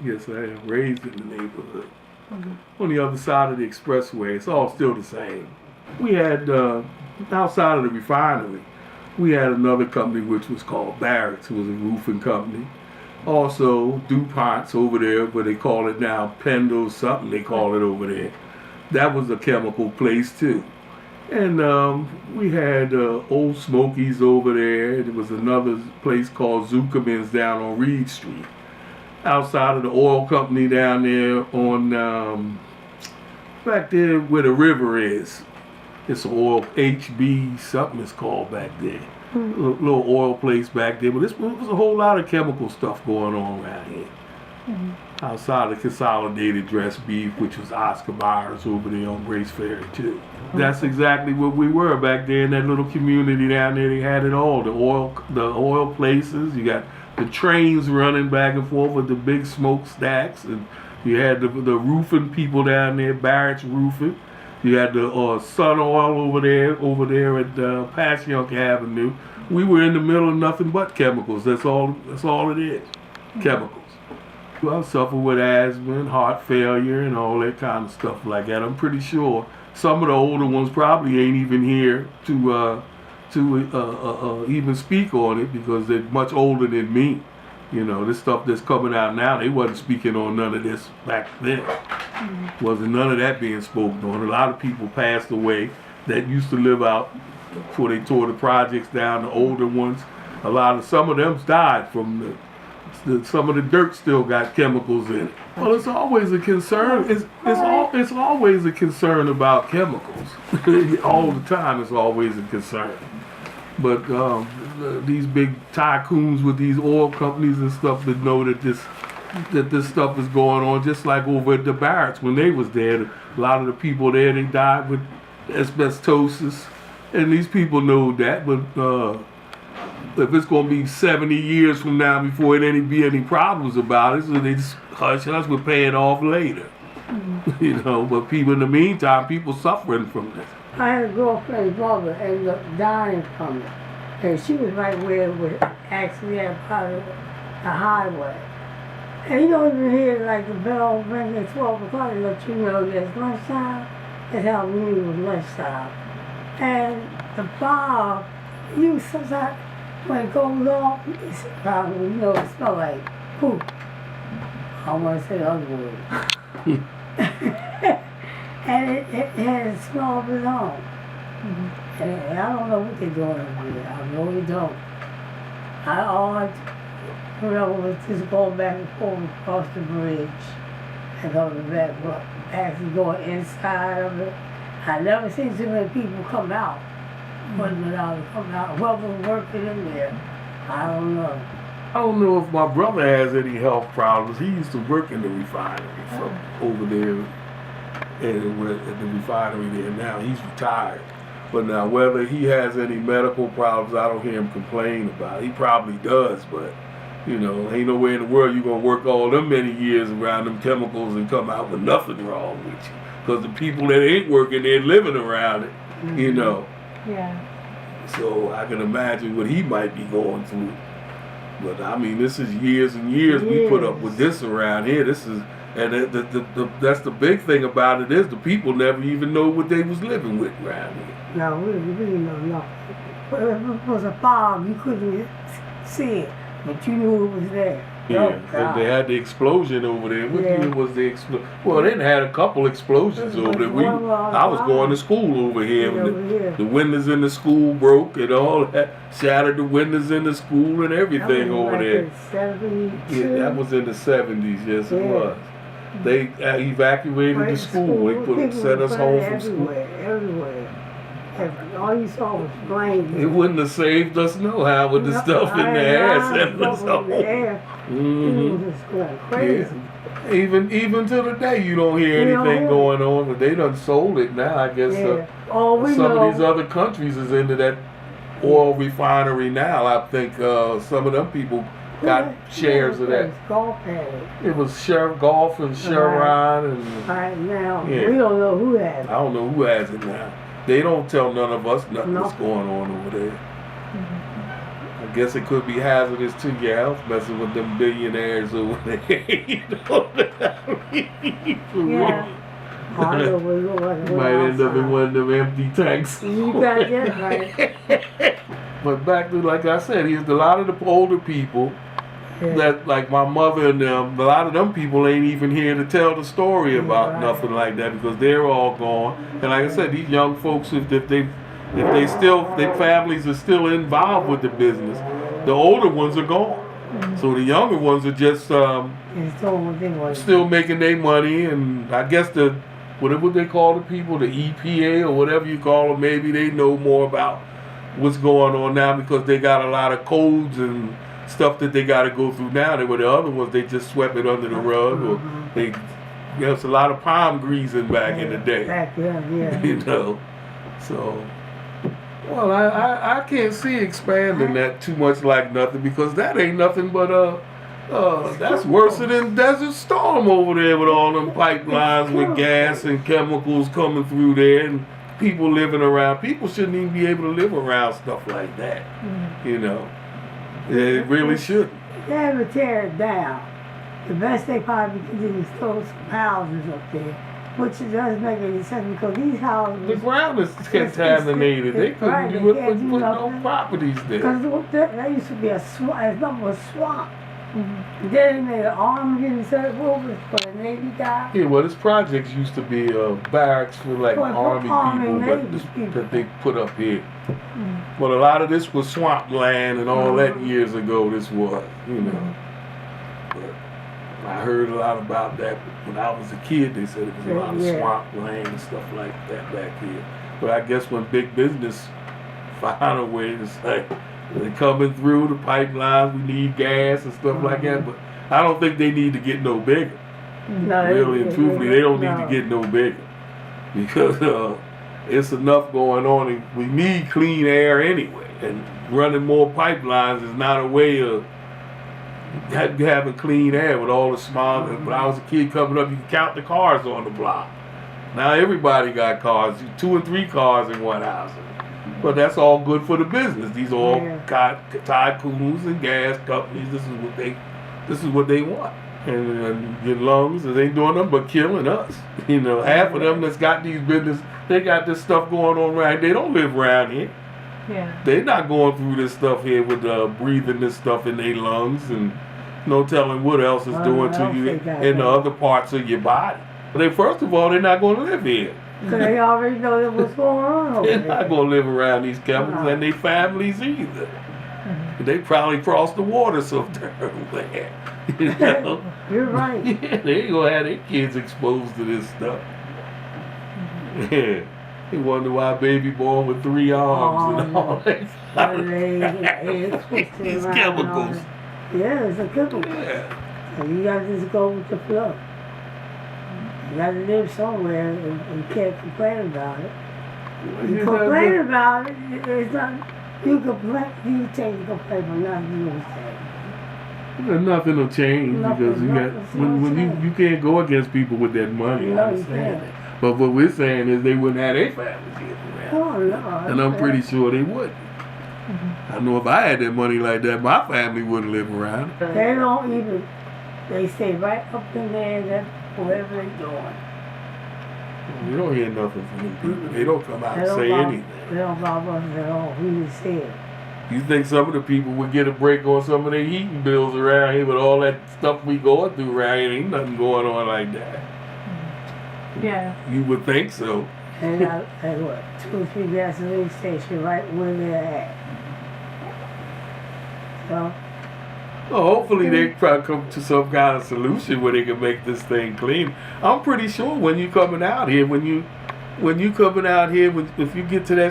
Yes, I am. Raised in the neighborhood. On the other side of the expressway, it's all still the same. We had, outside of the refinery, we had another company which was called Barrett's. It was a roofing company. Also, DuPont's over there, but they call it now Pendle something they call it over there. That was a chemical place too. And we had Old Smokies over there. There was another place called Zuckerman's down on Reed Street. Outside of the oil company down there on, back there where the river is. It's an oil, HB something it's called back there. Little oil place back there. But this was a whole lot of chemical stuff going on around here. Outside of Consolidated Dressed Beef, which was Oscar Myers over there on Grace Ferry too. That's exactly what we were back there in that little community down there. They had it all. The oil places. You got the trains running back and forth with the big smokestacks, and you had the roofing people down there, Barrett's Roofing. You had the Sun Oil over there at Passyunk Avenue. We were in the middle of nothing but chemicals. That's all it is. Chemicals. I suffer with asthma and heart failure and all that kind of stuff like that. I'm pretty sure some of the older ones probably ain't even here to even speak on it because they're much older than me. You know, this stuff that's coming out now, they wasn't speaking on none of this back then. Wasn't none of that being spoken on. A lot of people passed away that used to live out before they tore the projects down, the older ones. Some of them died from some of the dirt still got chemicals in it. Well, it's always a concern. It's always a concern about chemicals. All the time, it's always a concern. But these big tycoons with these oil companies and stuff that know that this stuff is going on, just like over at the Barracks when they was there. A lot of the people there, they died with asbestosis, and these people know that. But if it's going to be 70 years from now before there be any problems about it, so they just hush us, we'll pay it off later. You know, but people in the meantime, people suffering from this. I had a girlfriend's brother ended up dying from it. And she was right where it was actually at part of the highway. And you don't even hear like the bell ring at 12 o'clock to let you know that it's lunchtime. That's how we knew it was lunchtime. And the fog, you sometimes, when it goes off, it's probably, you know, it smells like poop. I don't want to say the other word. And it had a smell of its own. And I don't know what they're doing over there. I really don't. All I remember was just going back and forth across the bridge and coming back, but actually going inside of it. I never seen so many people come out. Wasn't allowed to come out. Whoever was working in there, I don't know. I don't know if my brother has any health problems. He used to work in the refinery from over there at the refinery there now. He's retired. But now whether he has any medical problems, I don't hear him complain about it. He probably does, but you know, ain't nowhere in the world you're going to work all them many years around them chemicals and come out with nothing wrong with you. Because the people that ain't working, they're living around it, you know. Yeah. So I can imagine what he might be going through. But I mean, this is years and years we put up with this around here. This is, and that's the big thing about it is the people never even know what they was living with around here. No, we didn't know nothing. But if it was a fog, you couldn't see it, but you knew it was there. Yeah, they had the explosion over there. What year was the explosion? Well, they had a couple explosions over there. I was going to school over here. The windows in the school broke and all that. Shattered the windows in the school and everything over there. Yeah, that was in the 70s, yes it was. They evacuated the school. They sent us home from school. Everywhere. All you saw was flames. It wouldn't have saved us no how with the stuff in the air sending us home. It was just going crazy. Yeah. Even to the day you don't hear anything going on, but they done sold it now. I guess some of these other countries is into that oil refinery now. I think some of them people got shares of that. It was Sheriff Golf and Chevron and. Right now, we don't know who has it. I don't know who has it now. They don't tell none of us nothing what's going on over there. I guess it could be hazardous to your health messing with them billionaires over there. You know what I mean? For Yeah. real. I know what Might end up in one of them empty tanks. You got that right. But back to, like I said, he's a lot of the older people Yeah. that, like my mother and them, a lot of them people ain't even here to tell the story about Right. nothing like that because they're all gone. And like I said, these young folks, if they still, their families are still involved with the business, the older ones are gone. So the younger ones are just It's doing what they want. still making their money, and I guess whatever they call the people, the EPA or whatever you call them, maybe they know more about what's going on now because they got a lot of codes and stuff that they got to go through now. They were the other ones, they just swept it under the rug, or there was a lot of palm greasing back in the day. Back then, yeah. You know, so. Well, I can't see expanding that too much like nothing because that ain't nothing but that's worse than Desert Storm over there with all them pipelines with gas and chemicals coming through there and people living around. People shouldn't even be able to live around stuff like that. You know, they really shouldn't. They have to tear it down. The best they probably can do is throw some houses up there, which doesn't make any sense because these houses. The ground is contaminated. They couldn't right, do it, they can't put do no nothing. properties there. Because that used to be a swamp, it's nothing but swamp. Then they made an army instead of for the Navy guy. Yeah, well, this projects used to be barracks for like For army army people, and but Navy people. that they put up here. But a lot of this was swampland and all that years ago. This was, you know. But I heard a lot about that when I was a kid. They said it was a lot of Yeah. swampland and stuff like that back here. But I guess when big business found a way to say they're coming through the pipelines, we need gas and stuff like that. But I don't think they need to get no bigger. No, Really and truthfully, they don't need to get no bigger because it's enough going on, and we need clean air anyway. And running more pipelines is not a way of having clean air with all the smog. When I was a kid coming up, you could count the cars on the block. Now everybody got cars, 2 or 3 cars in one house. But that's all good for the business. These are all tycoons and gas companies. This is what they want. And your lungs, they ain't doing nothing but killing us. You know, half of them that's got these business, they got this stuff going on right. They don't live around here. Yeah. They're not going through this stuff here with breathing this stuff in their lungs and no telling what else it's doing to you in the other parts of your body. But they, first of all, they're not going to live here. So they already know what's going on over They're there. not going to live around these chemicals and their families either. They probably crossed the water somewhere. You know? You're right. Yeah, they ain't going to have their kids exposed to this stuff. Yeah. They wonder why baby born with 3 arms and all that. These chemicals. Yeah, it's a chemical. Yeah. And you gotta just go with the flow. You gotta live somewhere and you can't complain about it. You complain about it, it's not, you take the complaint for nothing you say. Nothing will change because you got when you can't go against people with that money. No, I you understand can't. that. But what we're saying is they wouldn't have their families here around. Oh, no. And I'm pretty sure they wouldn't. I know if I had that money like that, my family wouldn't live around. They don't even, they stay right up in there, that whatever they're doing. You don't hear nothing from them people. They don't come out and say anything. They don't bother us at all. We just say it. You think some of the people would get a break on some of their heating bills around here with all that stuff we going through around here? Ain't nothing going on like that. Yeah. You would think so. And I what, 2 or 3 gasoline stations right where they're at. So, Well, hopefully they probably come to some kind of solution where they can make this thing clean. I'm pretty sure when you coming out here, if you get to that